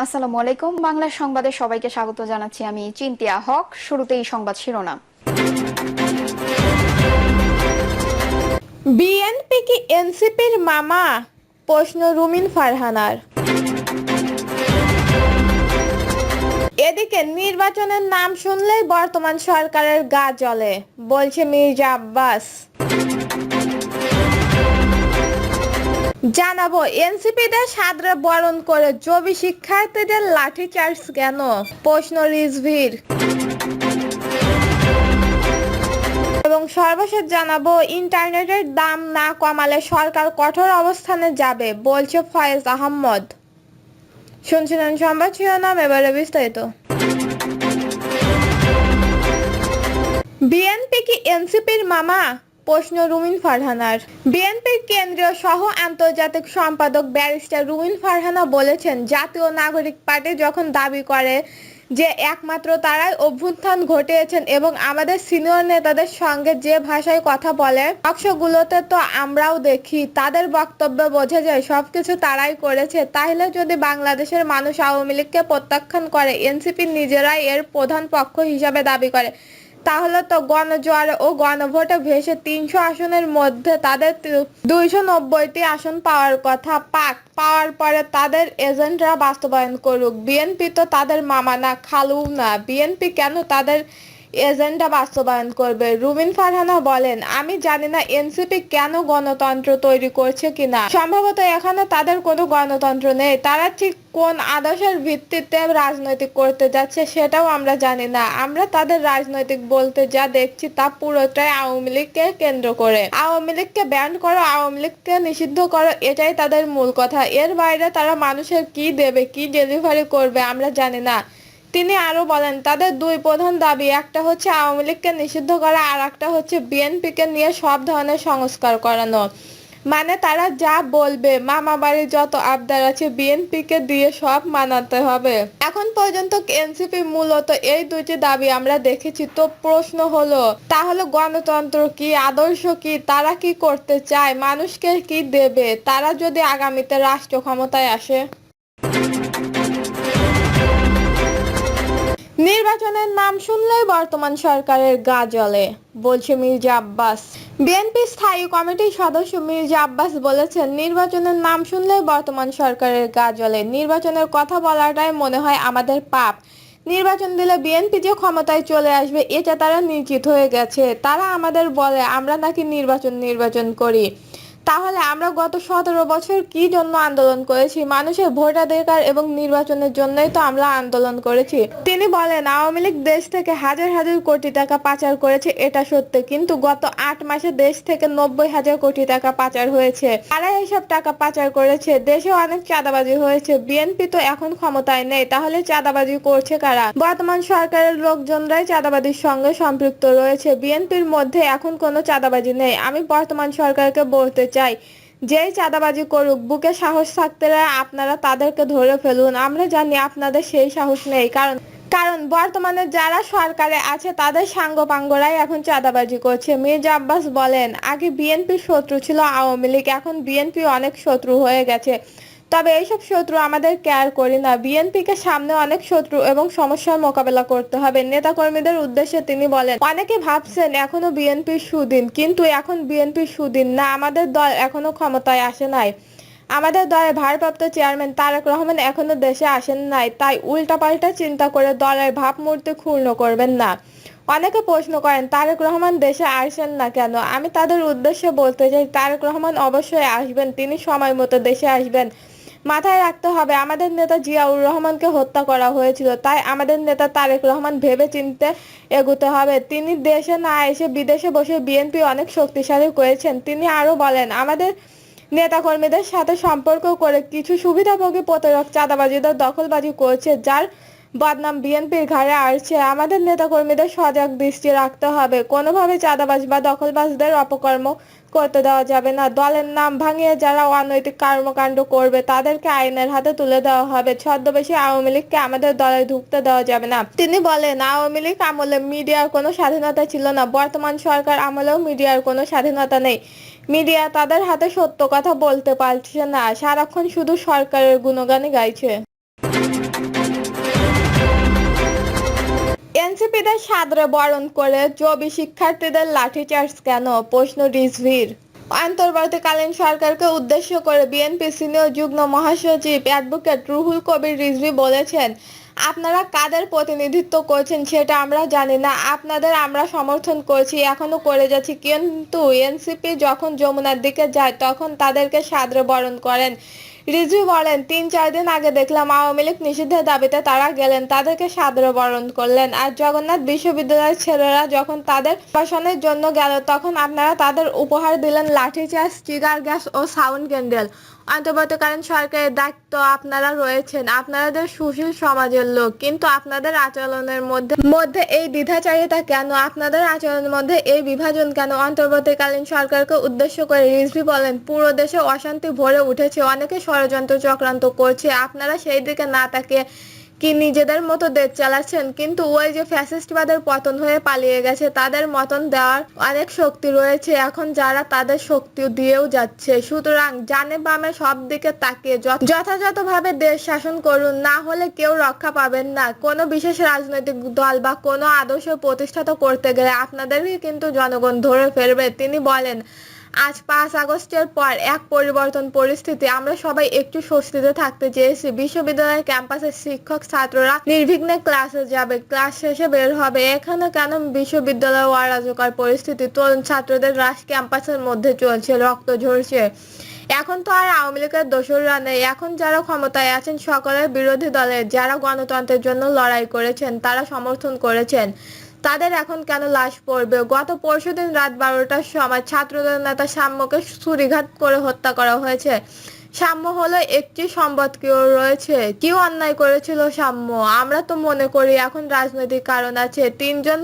আসসালামু আলাইকুম। বাংলা সংবাদে সবাইকে স্বাগত জানাচ্ছি। আমি চিন্তিয়া হক। শুরুতেই সংবাদ শিরোনাম। বিএনপি কি এনসিপির মামা? প্রশ্ন রুমিন ফারহানার। এদিকে নির্বাচনের নাম শুনলেই বর্তমান সরকারের গা জ্বলে, বলছে মির্জা আব্বাস। জানাবো এনসিপিদের সাদরে বরণ করে জবি শিক্ষার্থীদের লাঠিচার্জ কেন? প্রশ্ন রিজভির। এবং সর্বশেষ জানাবো ইন্টারনেটের দাম না কমালে সরকার কঠোর অবস্থানে যাবে, বলছে ফয়েজ আহমদ। শুনছিলেন সংবাদ শিরোনাম, এবারে বিস্তারিত। বিএনপি কি এনসিপির মামা? প্রশ্ন রুমিন ফারহানার। বিএনপির কেন্দ্রীয় সহ আন্তর্জাতিক সম্পাদক ব্যারিস্টার রুমিন ফারহানা বলেছেন, জাতীয় নাগরিক পার্টি যখন দাবি করে যে একমাত্র তারাই অভ্যুত্থান ঘটিয়েছেন এবং আমাদের সিনিয়র নেতাদের সঙ্গে যে ভাষায় কথা বলে টকশোগুলোতে তো আমরাও দেখি, তাদের বক্তব্য বোঝা যায় সবকিছু তারাই করেছে। তাহলে যদি বাংলাদেশের মানুষ আওয়ামী লীগকে প্রত্যাখ্যান করে, এনসিপি নিজেরাই এর প্রধান পক্ষ হিসাবে দাবি করে, তাহলে তো গণজোয়ারে ও গণভোটে ভেসে ৩০০ আসনের মধ্যে তাদের ২৯০টি আসন পাওয়ার কথা। পাওয়ার পরে তাদের এজেন্টরা বাস্তবায়ন করুক। বিএনপি তো তাদের মামা না, খালুও না। বিএনপি কেন তাদের এজেন্ডা বাস্তবায়ন করবে? রুমিন ফারহানা বলেন, আমি জানি না এনসিপি কেন গণতন্ত্র তৈরি করছে কিনা। সম্ভবত এখানে তাদের কোনো গণতন্ত্র নেই। তারা ঠিক কোন আদর্শের ভিত্তিতে রাজনৈতিক করতে যাচ্ছে সেটাও আমরা জানি না। আমরা তাদের রাজনৈতিক বলতে যা দেখছি তা পুরোটাই আওয়ামী লীগকে কেন্দ্র করে। আওয়ামী লীগকে ব্যান করো, আওয়ামী লীগকে নিষিদ্ধ করো, এটাই তাদের মূল কথা। এর বাইরে তারা মানুষের কি দেবে, কি ডেলিভারি করবে আমরা জানি না। তিনি আরো বলেন, তাদের দুই প্রধান দাবি, একটা হচ্ছে আওয়ামী লীগকে নিষিদ্ধ করা, আর একটা হচ্ছে বিএনপিকে নিয়ে সব ধরনের সংস্কার করানো। মানে তারা যা বলবে, মামা বাড়ির যত আবদার আছে বিএনপিকে দিয়ে সব মানাতে হবে। এখন পর্যন্ত এনসিপি মূলত এই দুইটি দাবি আমরা দেখেছি। তো প্রশ্ন হলো, তাহলে গণতন্ত্র কি, আদর্শ কি, তারা কি করতে চায়, মানুষকে কি দেবে তারা যদি আগামীতে রাষ্ট্র ক্ষমতায় আসে? নির্বাচনের নাম শুনলেই বর্তমান সরকারের গা জ্বলে, বলছে মির্জা আব্বাস। বিএনপি স্থায়ী কমিটির সদস্য মির্জা আব্বাস বলেছেন, নির্বাচনের নাম শুনলেই বর্তমান সরকারের গা জ্বলে। নির্বাচনের কথা বলাটাই মনে হয় আমাদের পাপ। নির্বাচন দিলে বিএনপি যে ক্ষমতায় চলে আসবে এটা তারা নিশ্চিত হয়ে গেছে। তারা আমাদের বলে আমরা নাকি নির্বাচন করি। তাহলে আমরা গত 17 বছর কি জন্য আন্দোলন করেছি? মানুষের ভোটাধিকার এবং নির্বাচনের জন্যই তো আমরা আন্দোলন করেছি। তিনি বলেন, আওয়ামী লীগ দেশ থেকে হাজার হাজার কোটি টাকা পাচার করেছে, এটা সত্য, কিন্তু গত 8 মাসে দেশ থেকে 90,000 কোটি টাকা পাচার হয়েছে। কারা এসব টাকা পাচার করেছে? দেশে অনেক চাঁদাবাজি হয়েছে। বিএনপি তো এখন ক্ষমতায় নেই, তাহলে চাঁদাবাজি করছে কারা? বর্তমান সরকারের লোকজনরাই চাঁদাবাজির সঙ্গে সম্পৃক্ত রয়েছে। বিএনপির মধ্যে এখন কোনো চাঁদাবাজি নেই। আমি বর্তমান সরকারকে বলতে চাই, যেই চাঁদাবাজি করুক, বুকে সাহস থাকতে আপনারা তাদেরকে ধরে ফেলুন। আমরা জানি আপনাদের সেই সাহস নেই, কারণ বর্তমানে যারা সরকারে আছে তাদের সাঙ্গপাঙ্গরাই এখন চাঁদাবাজি করছে। মির্জা আব্বাস বলেন, আগে বিএনপির শত্রু ছিল আওয়ামী লীগ, এখন বিএনপি অনেক শত্রু হয়ে গেছে। তবে এইসব শত্রু আমাদের কেয়ার করি না। বিএনপিকে সামনে অনেক শত্রু এবং সমস্যার মোকাবেলা করতে হবে। নেতাকর্মীদের উদ্দেশ্যে তিনি বলেন, অনেকে ভাবছেন এখনো বিএনপির সুদিন, কিন্তু এখন বিএনপির সুদিন না। আমাদের দল এখনো ক্ষমতায় আসে নাই। আমাদের দলের ভারপ্রাপ্ত চেয়ারম্যান তারেক রহমান এখনো দেশে আসেন নাই। তাই উল্টাপাল্টা চিন্তা করে দলের ভাবমূর্তি ক্ষুণ্ণ করবেন না। অনেকে প্রশ্ন করেন, তারেক রহমান দেশে আসেন না কেন? আমি তাদের উদ্দেশ্যে বলতে চাই, তারেক রহমান অবশ্যই আসবেন, তিনি সময় মতো দেশে আসবেন। মাথায় রাখতে হবে, আমাদের নেতা জিয়াউর রহমানকে হত্যা করা হয়েছিল, তাই আমাদের নেতা তারেক রহমান ভেবে চিন্তে এগোতে হবে। তিনি দেশে না এসে বিদেশে বসে বিএনপি অনেক শক্তিশালী করেছেন। তিনি আরো বলেন, আমাদের নেতাকর্মীদের সাথে সম্পর্ক করে কিছু সুবিধাভোগী প্রতারক চাঁদাবাজিদের দখলবাজি করছে, যার বদনাম বিএনপির ঘাড়ে আসছে। আমাদের নেতাকর্মীদের সজাগ দৃষ্টি রাখতে হবে। কোনোভাবে চাঁদাবাজ বা দখলবাজদের অপকর্ম করতে দেওয়া যাবে না। দলের নাম ভাঙিয়ে যারা অনৈতিক কর্মকাণ্ড করবে তাদেরকে আইনের হাতে তুলে দেওয়া হবে। ছদ্মবেশী আওয়ামী লীগকে আমাদের দলে ঢুকতে দেওয়া যাবে না। তিনি বলেন, আওয়ামী লীগ আমলে মিডিয়ার কোনো স্বাধীনতা ছিল না, বর্তমান সরকার আমলেও মিডিয়ার কোনো স্বাধীনতা নেই। মিডিয়া তাদের হাতে সত্য কথা বলতে পারছে না, সারাক্ষণ শুধু সরকারের গুণগানই গাইছে। এনসিপিদের সাদরে বরণ করে জবি শিক্ষার্থীদের লাঠিচার্জ কেন, প্রশ্ন রিজভির। অন্তর্বর্তীকালীন সরকারকে উদ্দেশ্য করে বিএনপি সিনিয়র যুগ্ম মহাসচিব অ্যাডভোকেট রুহুল কবির রিজভী বলেছেন, আপনারা কাদের প্রতিনিধিত্ব করছেন সেটা আমরা জানি না, আপনাদের আমরা সমর্থন করছি, এখনো করে যাচ্ছি, কিন্তু এনসিপি যখন যমুনার দিকে যায় তখন তাদেরকে সাদরে বরণ করেন। রিজভী বলেন, ৩-৪ দিন আগে দেখলাম আওয়ামী লীগ নিষিদ্ধের দাবিতে তারা গেলেন, তাদেরকে সাদরে বরণ করলেন, আর জগন্নাথ বিশ্ববিদ্যালয়ের ছেলেরা যখন তাদের ভাষণের জন্য গেল তখন আপনারা তাদের উপহার দিলেন লাঠিচার্জ, টিয়ার গ্যাস ও সাউন্ড ক্যান্ডেল। অন্তর্বর্তীকালীন সরকারের দায়িত্ব আপনারা রয়েছেন, আপনাদের সুশীল সমাজের লোক, কিন্তু আপনাদের আচরণের মধ্যে এই দ্বিধাচারিতা কেন, আপনাদের আচরণের মধ্যে এই বিভাজন কেন? অন্তর্বর্তীকালীন সরকারকে উদ্দেশ্য করে রিজভী বলেন, পুরো দেশে অশান্তি ভরে উঠেছে, অনেকে ষড়যন্ত্র চক্রান্ত করছে, আপনারা সেই দিকে না তাকিয়ে কি নিজেদের মতো দেশ চালাচ্ছেন? কিন্তু ওই যে ফ্যাসিস্টবাদের পতন হয়ে পালিয়ে গেছে, তাদের মতন দেওয়ার অনেক শক্তি রয়েছে এখন, যারা তাদের শক্তি দিয়েও যাচ্ছে। সুতরাং জানে বামে সব দিকে তাকিয়ে যথাযথভাবে দেশ শাসন করুন, না হলে কেউ রক্ষা পাবেন না। কোনো বিশেষ রাজনৈতিক দল বা কোনো আদর্শ প্রতিষ্ঠিত করতে গেলে আপনাদেরকে কিন্তু জনগণ ধরে ফেলবে। তিনি বলেন, আজ 5 আগস্টের পর এক পরিবর্তন পরিস্থিতি, আমরা সবাই একটু স্বস্তিতে থাকতে চেয়েছি। বিশ্ববিদ্যালয়ের ক্যাম্পাসের শিক্ষক ছাত্ররা নির্বিঘ্নে ক্লাসে যাবে, ক্লাস শেষে বের হবে। এখানে কেন বিশ্ববিদ্যালয়ে অরাজকর পরিস্থিতি? তরুণ ছাত্রদের রাশ ক্যাম্পাসের মধ্যে চলছে, রক্ত ঝরছে। এখন তো আর আওয়ামী লীগের দোসররা নেই, এখন যারা ক্ষমতায় আছেন সকলের বিরোধী দলের, যারা গণতন্ত্রের জন্য লড়াই করেছেন, তারা সমর্থন করেছেন, তাদের এখন কেন লাশ পড়বে? গত পরশুদিন রাত 12টার সময় ছাত্রদের নেতা সাম্যকে ছুরিঘাত করে হত্যা করা হয়েছে। সাম্য হলো একটি সম্পদ, কেউ রয়েছে, কেউ অন্যায় করেছিল সাম্য? আমরা তো মনে করি এখন রাজনৈতিক কারণ আছে। 3 জন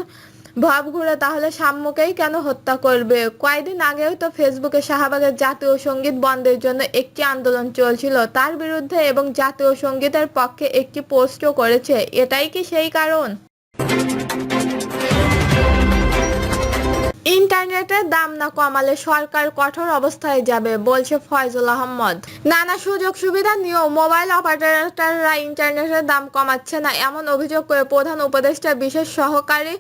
ভাব ঘুরে তাহলে সাম্যকেই কেন হত্যা করবে? কয়েকদিন আগেও তো ফেসবুকে শাহবাগের জাতীয় সঙ্গীত বন্ধের জন্য একটি আন্দোলন চলছিল, তার বিরুদ্ধে এবং জাতীয় সঙ্গীতের পক্ষে একটি পোস্টও করেছে। এটাই কি সেই কারণ? ইন্টারনেটের দাম না কমালে সরকার কঠোর অবস্থায় যাবে, বলছে ফয়জুল আহমদ। নানা সুযোগ সুবিধা নিয়েও মোবাইল অপারেটররা ইন্টারনেটের দাম কমাচ্ছে না, এমন অভিযোগ করে প্রধান উপদেষ্টার বিশেষ সহকারী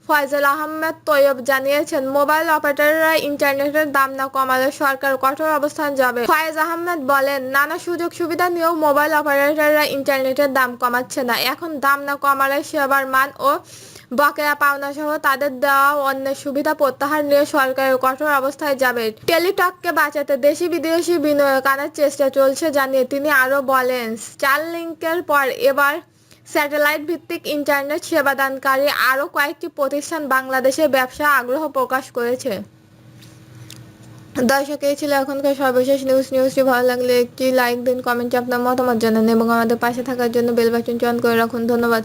ফয়জুল আহমেদ তৈয়ব জানিয়েছেন, মোবাইল অপারেটররা ইন্টারনেটের দাম না কমালে সরকার কঠোর অবস্থান যাবে। ফয়েজ আহমেদ বলেন, নানা সুযোগ সুবিধা নিয়েও মোবাইল অপারেটররা ইন্টারনেটের দাম কমাচ্ছে না, এখন দাম না কমালে সেবার মান ও বকেয়া পাওনা সহ তাদের দেওয়া অন্যের সুবিধা প্রত্যাহার নিয়ে সরকারের কঠোর অবস্থায় যাবে। টেলিটককে বাঁচাতে দেশি বিদেশি বিনিয়োগ আনার চেষ্টা চলছে জানিয়ে তিনি আরো বলেন, স্টারলিংকের পর এবার স্যাটেলাইট ভিত্তিক ইন্টারনেট সেবাদানকারী আরো কয়েকটি প্রতিষ্ঠান বাংলাদেশে ব্যবসা আগ্রহ প্রকাশ করেছে। দর্শক, এই ছিল এখনকার সর্বশেষ নিউজটি ভালো লাগলে একটি লাইক দিন, কমেন্টে আপনার মতামত জানান এবং আমাদের পাশে থাকার জন্য বেল বাটনটি অন করে রাখুন। ধন্যবাদ।